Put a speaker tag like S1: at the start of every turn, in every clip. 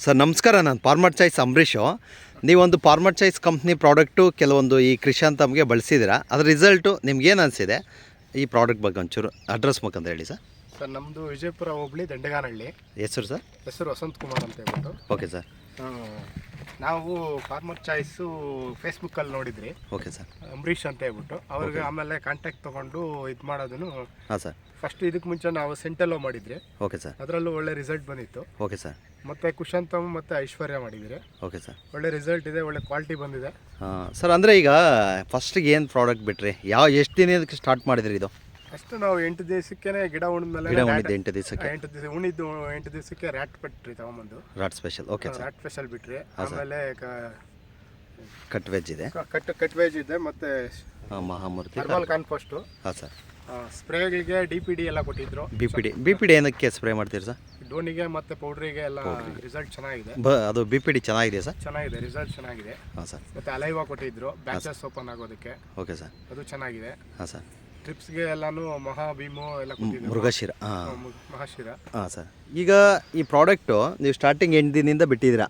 S1: Sir ನಮಸ್ಕಾರ, ನಾನು farmer choice Ambareesh. ನೀವೊಂದು ಫಾರ್ಮರ್ ಚಾಯ್ಸ್ ಕಂಪ್ನಿ ಪ್ರಾಡಕ್ಟು ಕೆಲವೊಂದು ಈ ಕ್ರಿಷಾಂತಮ್ಗೆ ಬಳಸಿದ್ದೀರಾ, ಅದ್ರ ರಿಸಲ್ಟು ನಿಮ್ಗೇನು ಅನಿಸಿದೆ? ಈ ಪ್ರಾಡಕ್ಟ್ ಬಗ್ಗೆ ಒಂಚೂರು ಅಡ್ರೆಸ್ ಬೇಕಂತ ಹೇಳಿ ಸರ್.
S2: ಸರ್ ನಮ್ಮದು ವಿಜಯಪುರ ಹೋಬಳಿ ದಂಡಗಾನಹಳ್ಳಿ.
S1: ಹೆಸರು ಸರ್?
S2: ಹೆಸರು ವಸಂತ್ ಕುಮಾರ್ ಅಂತ ಹೇಳ್ಬಿಟ್ಟು.
S1: Okay sir.
S2: ನಾವು ಫಾರ್ಮರ್ ಚಾಯ್ಸು ಫೇಸ್ಬುಕ್ಕಲ್ಲಿ ನೋಡಿದ್ರಿ.
S1: Okay sir.
S2: ಅಂಬರೀಷ್ ಅಂತ ಹೇಳ್ಬಿಟ್ಟು ಅವ್ರಿಗೆ ಆಮೇಲೆ ಕಾಂಟ್ಯಾಕ್ಟ್ ತೊಗೊಂಡು ಇದು ಮಾಡೋದನ್ನು.
S1: ಹಾಂ ಸರ್.
S2: ಫಸ್ಟ್ ಇದಕ್ಕೆ ಮುಂಚೆ ನಾವು ಸೆಂಟೆಲ್ಲೋ ಮಾಡಿದ್ರಿ.
S1: Okay sir.
S2: ಅದರಲ್ಲೂ ಒಳ್ಳೆ ರಿಸಲ್ಟ್ ಬಂದಿತ್ತು.
S1: Okay sir.
S2: ಮತ್ತು ಕುಶಾಂತಮ್ ಮತ್ತು ಐಶ್ವರ್ಯ ಮಾಡಿದ್ದೀರಿ.
S1: Okay sir.
S2: ಒಳ್ಳೆ ರಿಸಲ್ಟ್ ಇದೆ, ಒಳ್ಳೆ ಕ್ವಾಲಿಟಿ ಬಂದಿದೆ.
S1: ಹಾಂ ಸರ್, ಅಂದರೆ ಈಗ ಫಸ್ಟಿಗೆ ಏನು ಪ್ರಾಡಕ್ಟ್ ಬಿಟ್ರಿ, ಎಷ್ಟು ದಿನಕ್ಕೆ ಸ್ಟಾರ್ಟ್ ಮಾಡಿದ್ರಿ ಇದು?
S2: ಅಷ್ಟು ನಾವು 8 ದಿವಸಕ್ಕೆ ಗಿಡ ಉಣಿದ್ಮೇಲೆ
S1: 8 ದಿವಸಕ್ಕೆ
S2: 8 ದಿವಸ ಉಣಿದ್ದು 8 ದಿವಸಕ್ಕೆ ರ್ಯಾಟ್ ಬಿಟ್ರಿ ತಗೊಂಬಂದು.
S1: Rat special. Okay sir.
S2: Rat special ಬಿಟ್ರಿ. ಆಮೇಲೆ
S1: ಕಟ್ ವೆಜ್ ಇದೆ,
S2: ಕಟ್ ವೇಜ್ ಇದೆ, ಮತ್ತೆ
S1: ಮಹಾಮೂರ್ತಿ
S2: ಹರ್ಬಲ್ ಕಾನ್ಫೋಸ್ಟು.
S1: ಹಾಂ ಸರ್.
S2: ಸ್ಪ್ರೇಗಳಿಗೆ DPD ಎಲ್ಲ ಕೊಟ್ಟಿದ್ರು.
S1: ಬಿ ಪಿ ಡಿ ಏನಕ್ಕೆ ಸ್ಪ್ರೇ ಮಾಡ್ತೀರಿ ಸರ್?
S2: ಡೋನಿಗೆ ಮತ್ತು ಪೌಡ್ರಿಗೆ ಎಲ್ಲ ರಿಸಲ್ಟ್ ಚೆನ್ನಾಗಿದೆ.
S1: ಅದು BPD ಚೆನ್ನಾಗಿದೆ ಸರ್?
S2: ಚೆನ್ನಾಗಿದೆ, ರಿಸಲ್ಟ್ ಚೆನ್ನಾಗಿದೆ.
S1: ಹಾಂ ಸರ್.
S2: ಮತ್ತು ಅಲೈವಾ ಕೊಟ್ಟಿದ್ರು ಬ್ಯಾಚಸ್ ಓಪನ್ ಆಗೋದಕ್ಕೆ.
S1: Okay sir.
S2: ಅದು ಚೆನ್ನಾಗಿದೆ.
S1: ಹಾಂ ಸರ್.
S2: ಟ್ರಿಪ್ಸ್ಗೆ ಎಲ್ಲಾನು ಮಹಾಭೀಮು ಎಲ್ಲ ಕೊಟ್ಟಿದ್ರು.
S1: ಮೃಗಶಿರ. ಹಾಂ,
S2: ಮಹಾಶಿರ.
S1: ಹಾಂ ಸರ್. ಈಗ ಈ ಪ್ರಾಡಕ್ಟು ನೀವು ಸ್ಟಾರ್ಟಿಂಗ್ 8 ದಿನದಿಂದ ಬಿಟ್ಟಿದ್ದೀರಾ.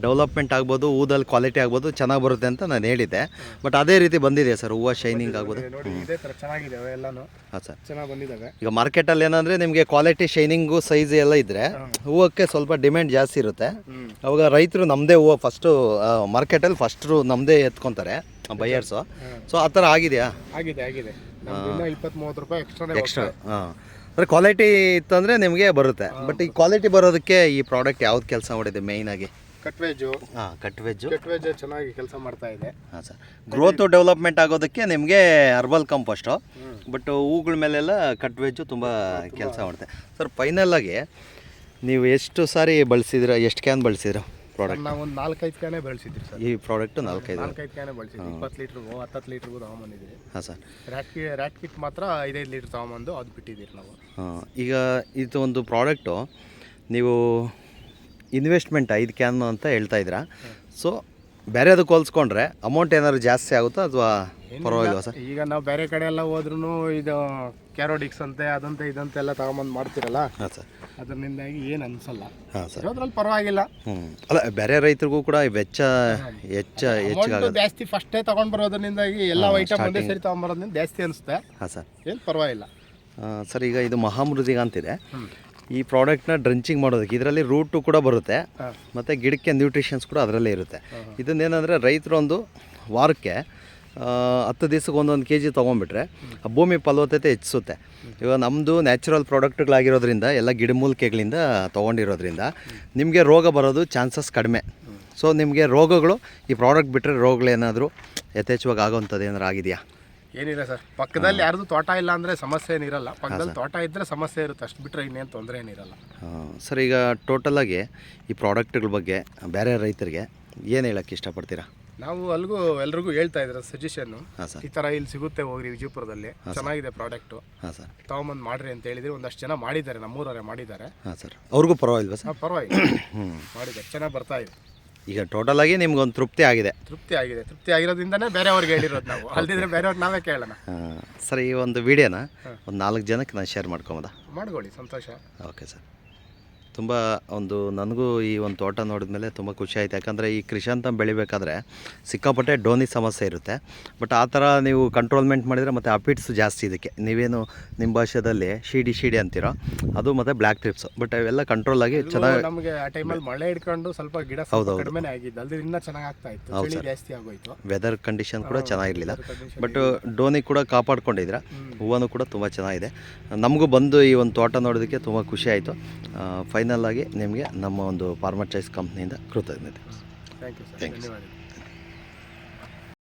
S1: ಡೆವಲಪ್ಮೆಂಟ್ ಆಗ್ಬೋದು, ಹೂದಲ್ಲಿ ಕ್ವಾಲಿಟಿ ಆಗ್ಬೋದು, ಚೆನ್ನಾಗಿ ಬರುತ್ತೆ ಅಂತ ನಾನು ಹೇಳಿದ್ದೆ. ಬಟ್ ಅದೇ ರೀತಿ ಬಂದಿದೆ ಸರ್, ಹೂವು ಶೈನಿಂಗ್ ಆಗ್ಬೋದು.
S2: ನೋಡಿ ಇದೇ ಥರ ಚೆನ್ನಾಗಿದ್ದಾವೆ ಎಲ್ಲಾನು.
S1: ಹಾಂ ಸರ್.
S2: ಚೆನ್ನಾಗಿ ಬಂದಿದ್ದಾವೆ.
S1: ಈಗ ಮಾರ್ಕೆಟಲ್ಲಿ ಏನಂದರೆ ನಿಮಗೆ ಕ್ವಾಲಿಟಿ, ಶೈನಿಂಗು, ಸೈಜ್ ಎಲ್ಲ ಇದ್ದರೆ ಹೂವಕ್ಕೆ ಸ್ವಲ್ಪ ಡಿಮ್ಯಾಂಡ್ ಜಾಸ್ತಿ ಇರುತ್ತೆ. ಅವಾಗ ರೈತರು ನಮ್ಮದೇ ಹೂವು ಫಸ್ಟು ಮಾರ್ಕೆಟಲ್ಲಿ ಫಸ್ಟು ನಮ್ಮದೇ ಎತ್ಕೊತಾರೆ ಬೈಯರ್ಸು. ಸೊ ಆ ಥರ ಆಗಿದೆಯಾ?
S2: ಆಗಿದೆ. 20-30 ರೂಪಾಯಿ
S1: ಎಕ್ಸ್ಟ್ರಾ. ಹಾಂ, ಅಂದರೆ ಕ್ವಾಲಿಟಿ ಇತ್ತಂದರೆ ನಿಮಗೆ ಬರುತ್ತೆ. ಬಟ್ ಈ ಕ್ವಾಲಿಟಿ ಬರೋದಕ್ಕೆ ಈ ಪ್ರಾಡಕ್ಟ್ ಯಾವ್ದು ಕೆಲಸ ಮಾಡಿದೆ ಮೇಯ್ನಾಗಿ?
S2: ಕಟ್ವೇಜು.
S1: ಹಾಂ, ಕಟ್ವೇಜ್
S2: ಚೆನ್ನಾಗಿ ಕೆಲಸ ಮಾಡ್ತಾ ಇದೆ.
S1: ಹಾಂ ಸರ್. ಗ್ರೋತು ಡೆವಲಪ್ಮೆಂಟ್ ಆಗೋದಕ್ಕೆ ನಿಮಗೆ ಹರ್ಬಲ್ ಕಂಪೋಸ್ಟು, ಬಟ್ ಹೂಗಳ ಮೇಲೆಲ್ಲ ಕಟ್ವೇಜು ತುಂಬ ಕೆಲಸ ಮಾಡುತ್ತೆ ಸರ್. ಫೈನಲ್ಲಾಗಿ ನೀವು ಎಷ್ಟು ಸಾರಿ ಬಳಸಿದಿರ, ಎಷ್ಟು ಕ್ಯಾನ್ ಬಳಸಿದ್ರ ಪ್ರಾಡಕ್ಟ್?
S2: ನಾವು ಒಂದು 4-5 ಕ್ಯಾನೇ ಬಳಸಿದ್ರಿ ಸರ್.
S1: ಈ ಪ್ರಾಡಕ್ಟು 4-5
S2: ಕ್ಯಾನೇ ಬಳಸಿದ್ವಿ. 20 ಲೀಟ್ರಿಗೂ 10 ಲೀಟ್ರಿಗೂ ತಗೊಂಬಂದಿದ್ರಿ.
S1: ಹಾಂ ಸರ್.
S2: ರ್ಯಾಟ್ ಕಿಟ್ ಮಾತ್ರ 5 ಲೀಟ್ರ್ ತಗೊಂಬಂದು ಅದು ಬಿಟ್ಟಿದ್ದೀರಿ ನಾವು.
S1: ಹಾಂ, ಈಗ ಇದು ಒಂದು ಪ್ರಾಡಕ್ಟು ನೀವು ಇನ್ವೆಸ್ಟ್ಮೆಂಟ್ 5 ಕ್ಯಾನ್ ಅಂತ ಹೇಳ್ತಾ ಇದ್ದೀರಾ. ಸೊ ಬೇರೆ ಅದಕ್ಕೆ ಹೋಲಿಸ್ಕೊಂಡ್ರೆ ಅಮೌಂಟ್ ಏನಾದ್ರು ಜಾಸ್ತಿ ಆಗುತ್ತಾ ಅಥವಾ ಪರವಾಗಿಲ್ವಾ ಸರ್?
S2: ಈಗ ನಾವು ಬೇರೆ ಕಡೆ ಎಲ್ಲ ಹೋದ್ರೂ ಇದು ಕ್ಯಾರೋಡಿಕ್ಸ್ ಅಂತೆ ಅದಂತೆ ಇದಂತೆ ಎಲ್ಲ ತಗೊಂಬಂದು ಮಾಡ್ತಿರಲ್ಲ. ಹಾಂ ಸರ್. ಅದರಿಂದಾಗಿ ಏನು ಅನಿಸಲ್ಲ. ಹಾಂ ಸರ್. ಅದ್ರಲ್ಲಿ ಪರವಾಗಿಲ್ಲ.
S1: ಅಲ್ಲ, ಬೇರೆ ರೈತರಿಗೂ ಕೂಡ ವೆಚ್ಚ ಹೆಚ್ಚಾಗುತ್ತೆ
S2: ಜಾಸ್ತಿ. ಫಸ್ಟೇ ತಗೊಂಡು ಬರೋದ್ರಿಂದಾಗಿ ಎಲ್ಲ ಐಟಮ್ ಒಂದೇ ಸರಿ ತಗೊಂಡ್ಬರೋದ್ರಿಂದ ಜಾಸ್ತಿ ಅನಿಸುತ್ತೆ.
S1: ಹಾಂ ಸರ್.
S2: ಏನು ಪರವಾಗಿಲ್ಲ
S1: ಸರ್. ಈಗ ಇದು ಮಹಾಮೃದಿಗ ಅಂತಿದೆ. ಈ ಪ್ರಾಡಕ್ಟ್ನ ಡ್ರಂಚಿಂಗ್ ಮಾಡೋದಕ್ಕೆ ಇದರಲ್ಲಿ ರೂಟು ಕೂಡ ಬರುತ್ತೆ, ಮತ್ತು ಗಿಡಕ್ಕೆ ನ್ಯೂಟ್ರಿಷನ್ಸ್ ಕೂಡ ಅದರಲ್ಲೇ ಇರುತ್ತೆ. ಇದನ್ನೇನೆಂದರೆ ರೈತರು ಒಂದು ವಾರಕ್ಕೆ 10 ದಿವಸಕ್ಕೆ 1 kg ತೊಗೊಂಡ್ಬಿಟ್ರೆ ಭೂಮಿ ಫಲವತ್ತತೆ ಹೆಚ್ಚಿಸುತ್ತೆ. ಇವಾಗ ನಮ್ಮದು ನ್ಯಾಚುರಲ್ ಪ್ರಾಡಕ್ಟ್ಗಳಾಗಿರೋದ್ರಿಂದ ಎಲ್ಲ ಗಿಡಮೂಲಿಕೆಗಳಿಂದ ತೊಗೊಂಡಿರೋದ್ರಿಂದ ನಿಮಗೆ ರೋಗ ಬರೋದು ಚಾನ್ಸಸ್ ಕಡಿಮೆ. ಸೊ ನಿಮಗೆ ರೋಗಗಳು ಈ ಪ್ರಾಡಕ್ಟ್ ಬಿಟ್ಟರೆ ರೋಗಗಳೇನಾದರೂ ಯಥೇಚ್ಛವಾಗಿ ಆಗೋವಂಥದ್ದು ಏನಾರು ಆಗಿದೆಯಾ?
S2: ಏನಿಲ್ಲ ಸರ್. ಪಕ್ಕದಲ್ಲಿ ಯಾರ್ದು ತೋಟ ಇಲ್ಲ ಅಂದರೆ ಸಮಸ್ಯೆ ಏನಿರಲ್ಲ. ಪಕ್ಕದಲ್ಲಿ ತೋಟ ಇದ್ದರೆ ಸಮಸ್ಯೆ ಇರುತ್ತೆ, ಅಷ್ಟು ಬಿಟ್ಟರೆ ಇನ್ನೇನು ತೊಂದರೆ ಏನಿರಲ್ಲ.
S1: ಸರ್, ಈಗ ಟೋಟಲಾಗಿ ಈ ಪ್ರಾಡಕ್ಟ್ಗಳ ಬಗ್ಗೆ ಬೇರೆ ರೈತರಿಗೆ ಏನು ಹೇಳೋಕ್ಕೆ ಇಷ್ಟಪಡ್ತೀರಾ?
S2: ನಾವು ಎಲ್ರಿಗೂ ಹೇಳ್ತಾ ಇದ್ದಾರೆ ಸಜೆಷನ್ನು. ಈ ಥರ ಇಲ್ಲಿ ಸಿಗುತ್ತೆ, ಹೋಗ್ರಿ ವಿಜಯಪುರದಲ್ಲಿ ಚೆನ್ನಾಗಿದೆ ಪ್ರಾಡಕ್ಟು.
S1: ಹಾಂ ಸರ್.
S2: ತೊಗೊಂಬಂದು ಮಾಡಿರಿ ಅಂತ ಹೇಳಿದ್ರೆ ಒಂದಷ್ಟು ಜನ ಮಾಡಿದ್ದಾರೆ, ನಮ್ಮೂರವರೇ ಮಾಡಿದ್ದಾರೆ.
S1: ಹಾಂ ಸರ್. ಅವ್ರಿಗೂ ಪರವಾಗಿಲ್ವಾ ಸರ್?
S2: ಪರವಾಗಿಲ್ಲ, ಮಾಡಿದ್ದಾರೆ, ಚೆನ್ನಾಗಿ ಬರ್ತಾ ಇದೆ.
S1: ಈಗ ಟೋಟಲಾಗಿ ನಿಮ್ಗೊಂದು ತೃಪ್ತಿ ಆಗಿದೆ?
S2: ತೃಪ್ತಿ ಆಗಿರೋದ್ರಿಂದನೇ ಬೇರೆಯವ್ರಿಗೆ ಹೇಳಿರೋದು ನಾವು. ಅಲ್ದಿದ್ರೆ ಬೇರೆಯವ್ರಿಗೆ ನಾವೇ ಕೇಳೋಣ.
S1: ಸರ್, ಈ ಒಂದು ವಿಡಿಯೋನ ಒಂದು 4 ಜನಕ್ಕೆ ನಾನು ಶೇರ್ ಮಾಡ್ಕೊಬೋದಾ?
S2: ಮಾಡ್ಕೊಳ್ಳಿ, ಸಂತೋಷ.
S1: Okay sir. ತುಂಬ ನನಗೂ ಈ ಒಂದು ತೋಟ ನೋಡಿದ್ಮೇಲೆ ತುಂಬ ಖುಷಿ ಆಯಿತು. ಯಾಕಂದರೆ ಈ ಕ್ರಿಷಾಂತಮ್ ಬೆಳಿಬೇಕಾದ್ರೆ ಸಿಕ್ಕಾಪಟ್ಟೆ ಡೋನಿ ಸಮಸ್ಯೆ ಇರುತ್ತೆ. ಬಟ್ ಆ ಥರ ನೀವು ಕಂಟ್ರೋಲ್ಮೆಂಟ್ ಮಾಡಿದರೆ ಮತ್ತು ಅಪಿಟ್ಸ್ ಜಾಸ್ತಿ ಇದಕ್ಕೆ. ನೀವೇನು ನಿಮ್ಮ ಭಾಷೆದಲ್ಲಿ ಶೀಡಿ ಅಂತೀರೋ ಅದು, ಮತ್ತು ಬ್ಲ್ಯಾಕ್ ಟ್ರಿಪ್ಸ್. ಬಟ್ ಅವೆಲ್ಲ ಕಂಟ್ರೋಲ್ ಆಗಿ ಚೆನ್ನಾಗಿ.
S2: ನಮಗೆ ಆ ಟೈಮಲ್ಲಿ ಮಳೆ ಹಿಡ್ಕೊಂಡು ಸ್ವಲ್ಪ ಗಿಡ ಕಡಿಮೆ ಆಗಿದ್ದು, ಅಲ್ಲದೆ ಇನ್ನೂ ಚೆನ್ನಾಗಿ ಆಗ್ತಾ ಇತ್ತು. ಚಳಿ ಜಾಸ್ತಿ ಆಗೋಯ್ತು,
S1: ವೆದರ್ ಕಂಡೀಷನ್ ಕೂಡ ಚೆನ್ನಾಗಿರಲಿಲ್ಲ. ಬಟ್ ಡೋನಿ ಕೂಡ ಕಾಪಾಡ್ಕೊಂಡಿದ್ರ. ಹೂವನು ಕೂಡ ತುಂಬ ಚೆನ್ನಾಗಿದೆ. ನಮಗೂ ಬಂದು ಈ ಒಂದು ತೋಟ ನೋಡೋದಕ್ಕೆ ತುಂಬ ಖುಷಿ ಆಯಿತು. ಫೈನಲ್ ಆಗಿ ನಿಮಗೆ ನಮ್ಮ ಒಂದು ಫಾರ್ಮರ್ ಚಾಯ್ಸ್ ಕಂಪ್ನಿಯಿಂದ ಕೃತಜ್ಞತೆ.
S2: Thank you sir. ಧನ್ಯವಾದ.